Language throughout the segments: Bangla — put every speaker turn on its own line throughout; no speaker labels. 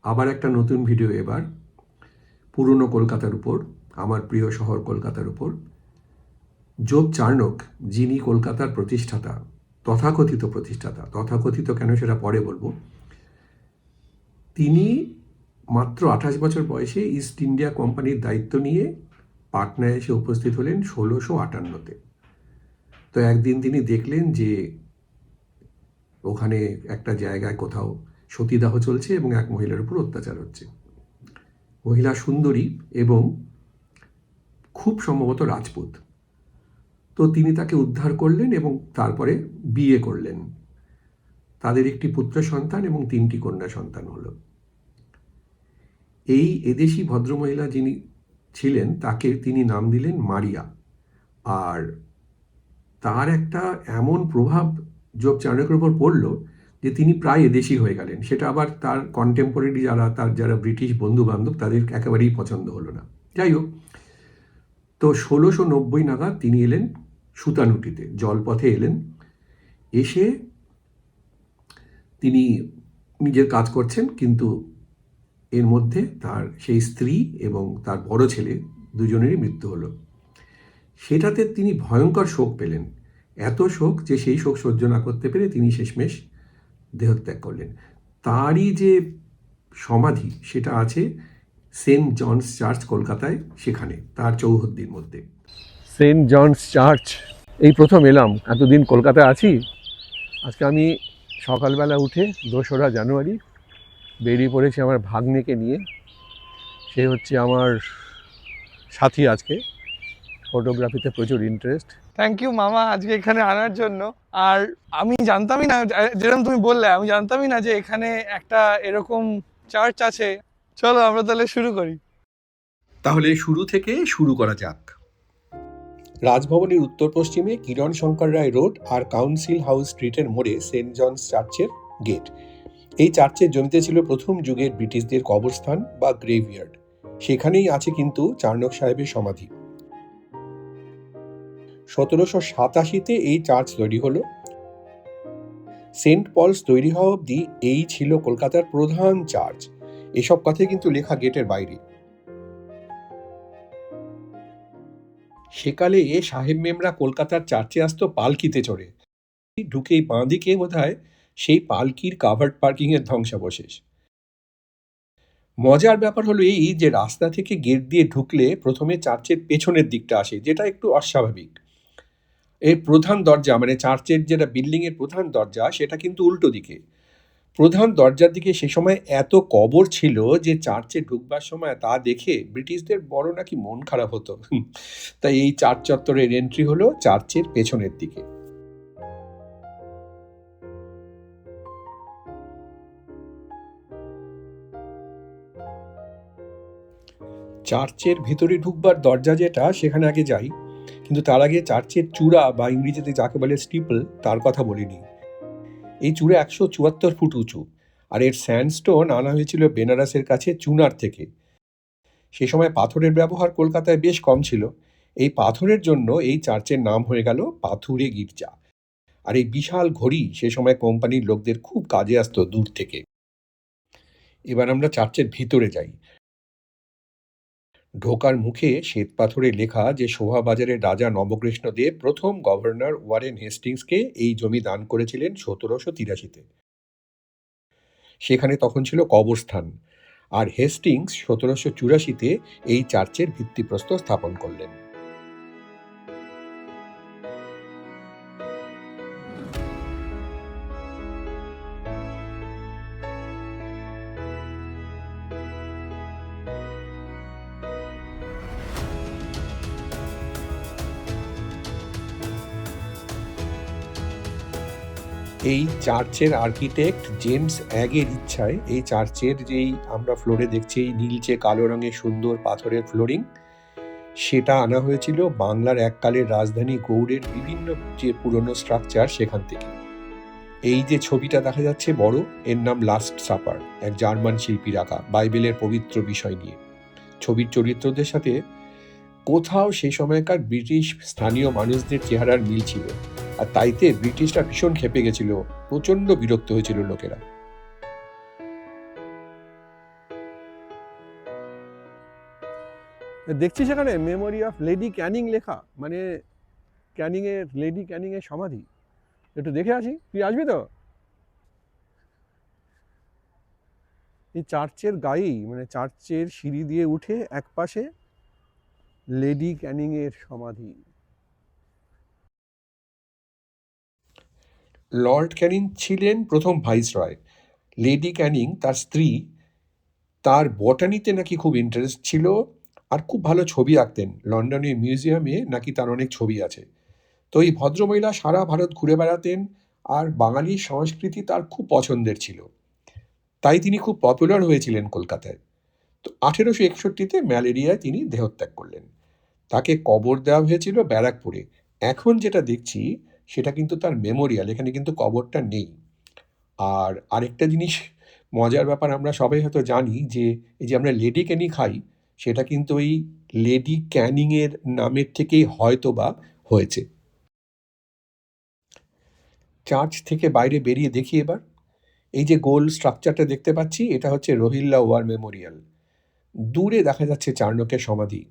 আবার একটা নতুন ভিডিও এবার পুরনো কলকাতার উপর, আমার প্রিয় শহর কলকাতার উপর। জোব চার্নক, যিনি কলকাতার প্রতিষ্ঠাতা, তথাকথিত কেন সেটা পরে বলবো, তিনি মাত্র 28 বছর বয়সে ইস্ট ইন্ডিয়া কোম্পানির দায়িত্ব নিয়ে পাটনায় এসে উপস্থিত হলেন 1658-তে। তো একদিন তিনি দেখলেন যে ওখানে একটা জায়গায় কোথাও সতীদাহ চলছে এবং এক মহিলার উপর অত্যাচার হচ্ছে। মহিলা সুন্দরী এবং খুব সম্ভবত রাজপুত। তো তিনি তাকে উদ্ধার করলেন এবং তারপরে বিয়ে করলেন। তাদের একটি পুত্র সন্তান এবং 3টি কন্যা সন্তান হলো। এই এদেশী ভদ্রমহিলা যিনি ছিলেন তাকে তিনি নাম দিলেন মারিয়া। আর তার একটা এমন প্রভাব জোব চার্নকের উপর পড়ল যে তিনি প্রায় এদেশী হয়ে গেলেন। সেটা আবার তার কন্টেম্পোরারি যারা ব্রিটিশ বন্ধু বান্ধব তাদের একেবারেই পছন্দ হলো না। যাই হোক, তো 1690 নাগাদ তিনি এলেন সুতানুটিতে, জলপথে এলেন। এসে তিনি নিজের কাজ করছেন, কিন্তু এর মধ্যে তার সেই স্ত্রী এবং তার বড় ছেলে দুজনেরই মৃত্যু হলো। সেটাতে তিনি ভয়ঙ্কর শোক পেলেন, এত শোক যে সেই শোক সহ্য না করতে পেরে তিনি শেষমেশ দেহত্যাগ করলেন। তারই যে সমাধি সেটা আছে সেন্ট জনস চার্চ কলকাতায়, সেখানে তার চৌহদ্দির মধ্যে।
সেন্ট জনস চার্চ, এই প্রথম এলাম, এতদিন কলকাতায় আছি। আজকে আমি সকালবেলা উঠে 2রা জানুয়ারি বেরিয়ে পড়েছি আমার ভাগ্নেকে নিয়ে। সে হচ্ছে আমার সাথী, আজকে ফটোগ্রাফিতে প্রচুর ইন্টারেস্ট।
থ্যাংক ইউ মামা আজকে এখানে আনার জন্য। আর আমি জানতামই না, যেরকম তুমি বললে, আমি জানতামই না যে এখানে একটা এরকম চার্চ আছে। চলো আমরা তাহলে শুরু করি।
তাহলে শুরু থেকে শুরু করা যাক। রাজভবনের উত্তর পশ্চিমে কিরণ শঙ্কর রায় রোড আর কাউন্সিল হাউস স্ট্রিটের মোড়ে সেন্ট জনস চার্চের গেট। এই চার্চের জমিতে ছিল প্রথম যুগের ব্রিটিশদের কবরস্থান বা গ্রেভইয়ার্ড। সেখানেই আছে কিন্তু চার্নক সাহেবের সমাধি। 1787-তে এই চার্চ তৈরি হলো। সেন্ট পলস তৈরি হওয়া অবধি এই ছিল কলকাতার প্রধান চার্চ। এসব কথাই কিন্তু লেখা গেটের বাইরে। সেকালে সাহেব মেমরা কলকাতার চার্চে আসতো পালকিতে চড়ে। ঢুকেই বাঁ দিকে বোধহয় সেই পালকির কাভার্ড পার্কিং এর ধ্বংসাবশেষ। মজার ব্যাপার হলো এই যে রাস্তা থেকে গেট দিয়ে ঢুকলে প্রথমে চার্চের পেছনের দিকটা আসে, যেটা একটু অস্বাভাবিক। এর প্রধান দরজা, মানে চার্চের যেটা বিল্ডিং এর প্রধান দরজা, সেটা কিন্তু উল্টো দিকে। প্রধান দরজার দিকে সে সময় এত কবর ছিল যে চার্চে ঢুকবার সময় তা দেখে ব্রিটিশদের বড় নাকি মন খারাপ হতো। তাই এই চার্চ চত্বরের এন্ট্রি হলো চার্চের পেছনের দিকে। চার্চের ভিতরে ঢুকবার দরজা যেটা, সেখানে আগে যাই। কিন্তু তার আগে চার্চের চূড়া বা ইংরেজিতে যাকে বলে স্টিপল, তার কথা বলিনি। এই চূড়া 174 ফুট উঁচু, আর এর স্যান্ডস্টোন আনা হয়েছিল বেনারসের কাছে চুনার থেকে। সে সময় পাথরের ব্যবহার কলকাতায় বেশ কম ছিল। এই পাথরের জন্য এই চার্চের নাম হয়ে গেল পাথুরে গির্জা। আর এই বিশাল ঘড়ি সে সময় কোম্পানির লোকদের খুব কাজে আসতো দূর থেকে। এবার আমরা চার্চের ভিতরে যাই। ঢোকার মুখে শ্বেত পাথরে লেখা যে শোভাবাজারের রাজা নবকৃষ্ণদেব প্রথম গভর্নর ওয়ারেন হেস্টিংসকে এই জমি দান করেছিলেন 1783-তে। সেখানে তখন ছিল কবরস্থান, আর হেস্টিংস 1784-তে এই চার্চের ভিত্তিপ্রস্তর স্থাপন করলেন। এই চার্চের আর্কিটেক্ট জেমস অ্যাগের ইচ্ছায় এই চার্চের যেই আমরা ফ্লোরে দেখছি এই নীলচে কালো রঙের সুন্দর পাথরের ফ্লোরিং, সেটা আনা হয়েছিল বাংলার এককালের রাজধানী গৌড়ের বিভিন্ন যে পুরনো স্ট্রাকচার সেখান থেকে। এই যে ছবিটা দেখা যাচ্ছে বড়, এর নাম লাস্ট সাপার, এক জার্মান শিল্পীর আঁকা, বাইবেলের পবিত্র বিষয় নিয়ে। ছবির চরিত্রদের সাথে কোথাও সেই সময়কার ব্রিটিশ স্থানীয় মানুষদের চেহারার মিল ছিল, আর তাইতে ব্রিটিশরা ভীষণ ক্ষেপে গেছিল, প্রচন্ড বিরক্ত হয়েছিল লোকেরা।
দেখছি সেখানে মেমোরি অফ লেডি ক্যানিং লেখা, মানে লেডি ক্যানিংয়ের সমাধি। একটু দেখে আসি, তুই আসবি তো? এই চার্চের গায়েই, মানে চার্চের সিঁড়ি দিয়ে উঠে একপাশে লেডি ক্যানিংয়ের সমাধি।
লর্ড ক্যানিং ছিলেন প্রথম ভাইসরয়। লেডি ক্যানিং তার স্ত্রী, তার বটানিতে নাকি খুব ইন্টারেস্ট ছিল আর খুব ভালো ছবি আঁকতেন। লন্ডনের মিউজিয়ামে নাকি তার অনেক ছবি আছে। তো এই ভদ্রমহিলা সারা ভারত ঘুরে বেড়াতেন আর বাঙালি সংস্কৃতি তার খুব পছন্দের ছিল, তাই তিনি খুব পপুলার হয়েছিলেন কলকাতায়। তো 1861-তে ম্যালেরিয়ায় তিনি দেহত্যাগ করলেন। তাকে কবর দেওয়া হয়েছিল ব্যারাকপুরে। এখন যেটা দেখছি সেটা কিন্তু তার মেমোরিয়াল, এখানে কিন্তু কবরটা নেই। আর আরেকটা জিনিস মজার ব্যাপার, আমরা সবাই হয়তো জানি যে এই যে আমরা লেডি ক্যানি খাই, সেটা কিন্তু ওই লেডি ক্যানিংয়ের নামের থেকেই হয়তো বা হয়েছে। চার্চ থেকে বাইরে বেরিয়ে দেখি এবার। এই যে গোল স্ট্রাকচারটা দেখতে পাচ্ছি, এটা হচ্ছে রোহিল্লা ওয়ার মেমোরিয়াল। দূরে দেখা যাচ্ছে চার্নকের সমাধি।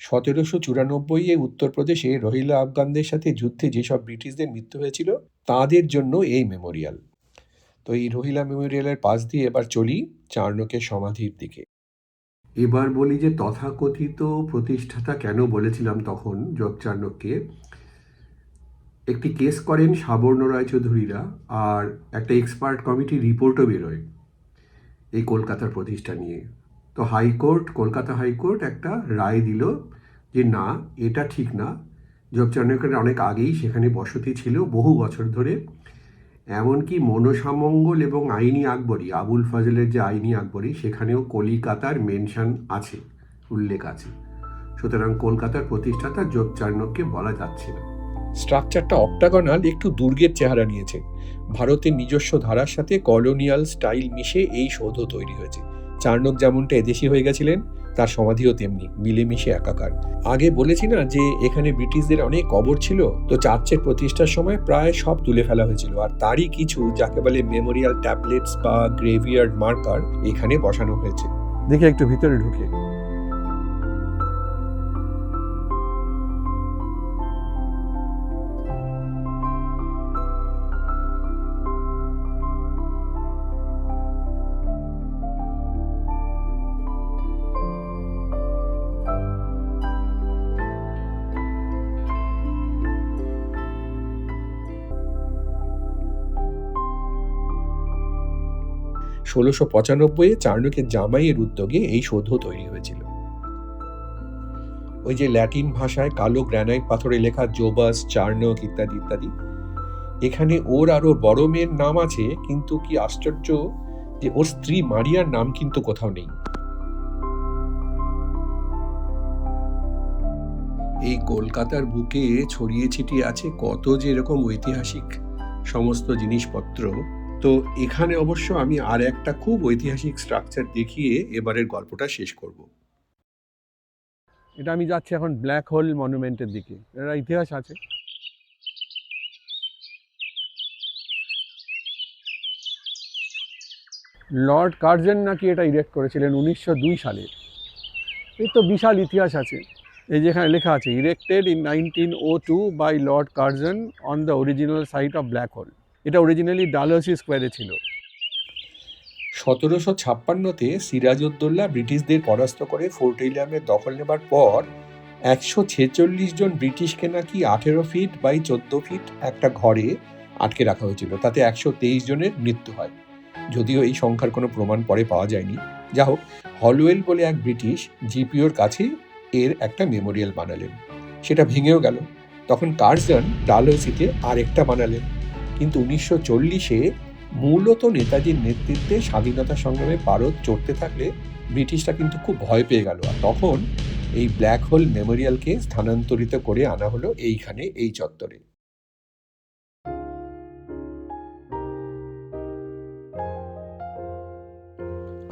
1794-এ উত্তরপ্রদেশে রোহিল্লা আফগানদের সাথে যুদ্ধে যেসব ব্রিটিশদের মৃত্যু হয়েছিল তাদের জন্য এই মেমোরিয়াল। তো এই রোহিলা মেমোরিয়ালের পাশ দিয়ে এবার চলি চার্নকের সমাধির দিকে। এবার বলি যে তথাকথিত প্রতিষ্ঠাতা কেন বলেছিলাম তখন যোগ চার্নককে। একটি কেস করেন সাবর্ণ রায়চৌধুরীরা, আর একটা এক্সপার্ট কমিটি রিপোর্টও বেরোয় এই কলকাতার প্রতিষ্ঠা নিয়ে। তো কলকাতা হাইকোর্ট একটা রায় দিল যে না, এটা ঠিক না। যোগ চার্নকের অনেক আগেই সেখানে বসতি ছিল, বহু বছর ধরে। এমনকি মনসামঙ্গল এবং আইনি আকবরী, আবুল ফজলের যে আইনি আকবরী, সেখানেও কলিকাতার মেনশন আছে, উল্লেখ আছে। সুতরাং কলকাতার প্রতিষ্ঠাতা যোগ চার্নককে বলা যাচ্ছে না। স্ট্রাকচারটা অক্টাগনাল, একটু দুর্গের চেহারা নিয়েছে। ভারতের নিজস্ব ধারার সাথে কলোনিয়াল স্টাইল মিশে এই সৌধ তৈরি হয়েছে। চার্নক যেমনটা এদেশি হয়ে গেছিলেন, তার সমাধিও তেমনি মিলেমিশে একাকার। আগে বলেছি না যে এখানে ব্রিটিশদের অনেক কবর ছিল, তো চার্চের প্রতিষ্ঠার সময় প্রায় সব তুলে ফেলা হয়েছিল, আর তারই কিছু, যাকে বলে মেমোরিয়াল ট্যাবলেটস বা গ্রেভিয়ার্ড মার্কার, এখানে বসানো হয়েছে।
দেখে একটু ভিতরে ঢুকে।
1695-এ চার্নকের জামাইয়ের উদ্যোগে এই সৌধ তৈরি হয়েছিল। ওই যে ল্যাটিন ভাষায় কালো গ্রানাইট পাথরে লেখা জোবাস, চার্নক ইত্যাদি ইত্যাদি। এখানে ওর আর ওর বড় মেয়ের নাম আছে, কিন্তু কি আশ্চর্য যে ওর স্ত্রী মারিয়ার নাম কিন্তু কোথাও নেই। এই কলকাতার বুকে ছড়িয়ে ছিটিয়ে আছে কত যে এরকম ঐতিহাসিক সমস্ত জিনিসপত্র। তো এখানে অবশ্য আমি আর একটা খুব ঐতিহাসিক স্ট্রাকচার দেখিয়ে এবারের গল্পটা শেষ করব।
এটা আমি যাচ্ছি এখন ব্ল্যাক হোল মনুমেন্টের দিকে। এটা ইতিহাস আছে। লর্ড কার্জন নাকি এটা ইরেক্ট করেছিলেন 1902 সালে। এই তো বিশাল ইতিহাস আছে। এই যেখানে লেখা আছে, erected in 1902 by Lord Curzon on the original site of Black Hole. এটা অরিজিনালি ডালহৌসি স্কোয়ারে ছিল।
1756-তে সিরাজউদ্দৌলা ব্রিটিশদের পরাস্ত করে ফোর্ট উইলিয়ামের দখল নেবার পর 146 জন ব্রিটিশকে নাকি 18 ফিট বাই 14 ফিট একটা ঘরে আটকে রাখা হয়েছিল। তাতে 123 জনের মৃত্যু হয়, যদিও এই সংখ্যার কোনো প্রমাণ পরে পাওয়া যায়নি। যা হোক, হলওয়েল বলে এক ব্রিটিশ জিপিওর কাছে এর একটা মেমোরিয়াল বানালেন, সেটা ভেঙেও গেল। তখন কার্জন ডালহৌসিতে আরেকটা বানালেন, কিন্তু 1940-এ মূলত নেতাজির নেতৃত্বে স্বাধীনতা সংগ্রামে পারদ চড়তে থাকলে ব্রিটিশরা কিন্তু খুব ভয় পেয়ে গেল, আর তখন এই ব্ল্যাক হোল মেমোরিয়ালকে স্থানান্তরিত করে আনা হলো এইখানে, এই চত্বরে।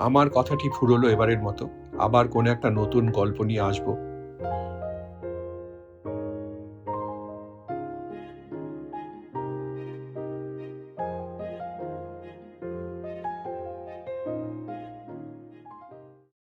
আমার কথাটি ফুরলো এবারের মতো। আবার কোনো একটা নতুন গল্প নিয়ে আসবো।